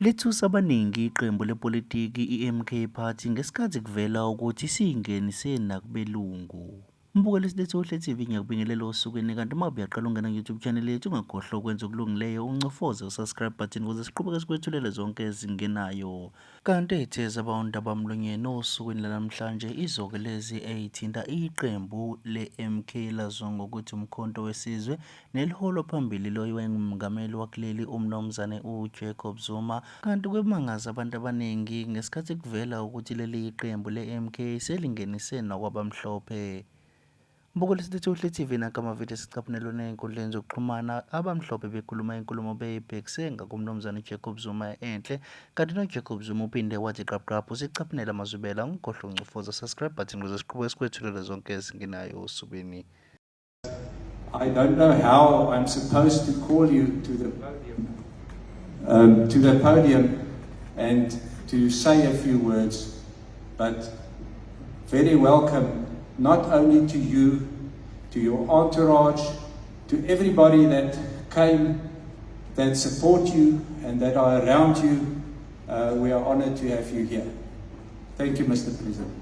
Lethusa abaningi iqembu lepolitiki i-MK Party ngesikhathi kuvela ukuthi Isingenise nakubelungu. Mbukelo esilethe uhle TV ngiyakubingelela osukwini kanti uma uyaqala ungena ku-YouTube channel yethu ungakhohlwa ukwenza okulungileyo uncofoze u-subscribe button ukuze siqhubeke sikwethulele zonke ezingenayo. Kanti ey'theza abantu abamlonyeni osukwini lanamhlanje izokelezi ey'thinta iqembu le-MK laziwa ngokuthi umkhonto wesizwe neliholwa phambili loyiwengameli wakuleli umnumzane ekaZuma. Kanti kwemangaza abantu abaningi ngesikhathi kuvela ukuthi leli qembu le-MK selingenise nakwabamhlophe. Mbukelo esilethe uhle TV nanka amavidiyo esicaphunelwe ey'nkundleni zokuxhumana abamhlophe bekhuluma inkulumo beyibhekise ngakumnumzane ekaZuma enhle kanti noJacob uphinde wathi qaphu sicaphunela amazwibela ungikhohlwa uncofoza subscribe button ukuze siqhubeke sikwethulele zonke ezingenayo osukwini. I don't know how I'm supposed to call you to the podium and to say a few words, but very welcome not only to you, to your entourage, to everybody that came, that support you and that are around you. We are honored to have you here. Thank you, Mr. President.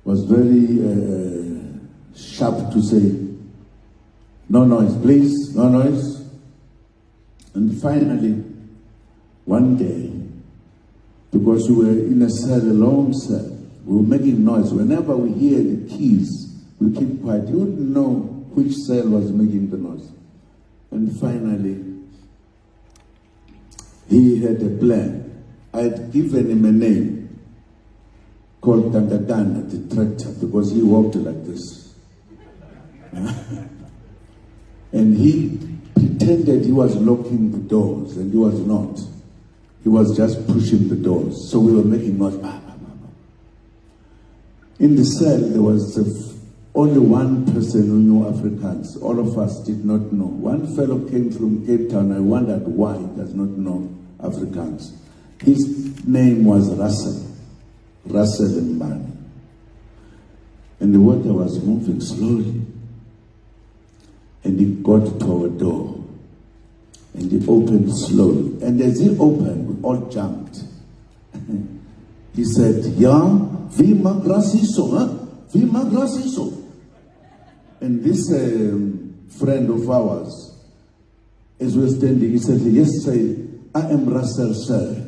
Was very sharp to say, no noise, please, no noise. And finally, one day, because we were in a cell, a long cell, we were making noise. Whenever we hear the keys, we keep quiet. You wouldn't know which cell was making the noise. And finally, he had a plan. I had given him a name called Dangadana, the tractor, because he walked like this. And he pretended he was locking the doors, and he was not. He was just pushing the doors. So we were making noise. In the cell, there was only one person who knew Afrikaans. All of us did not know. One fellow came from Cape Town. I wondered why he does not know Afrikaans. His name was Russell Mbani. And the water was moving slowly. And he got to our door. And he opened slowly. And as he opened, we all jumped. He said, "Ja, wie mag Rassiso, huh? Wie mag Rassiso?" And this friend of ours, as we were standing, he said, "Yes, sir, I am Russell, sir."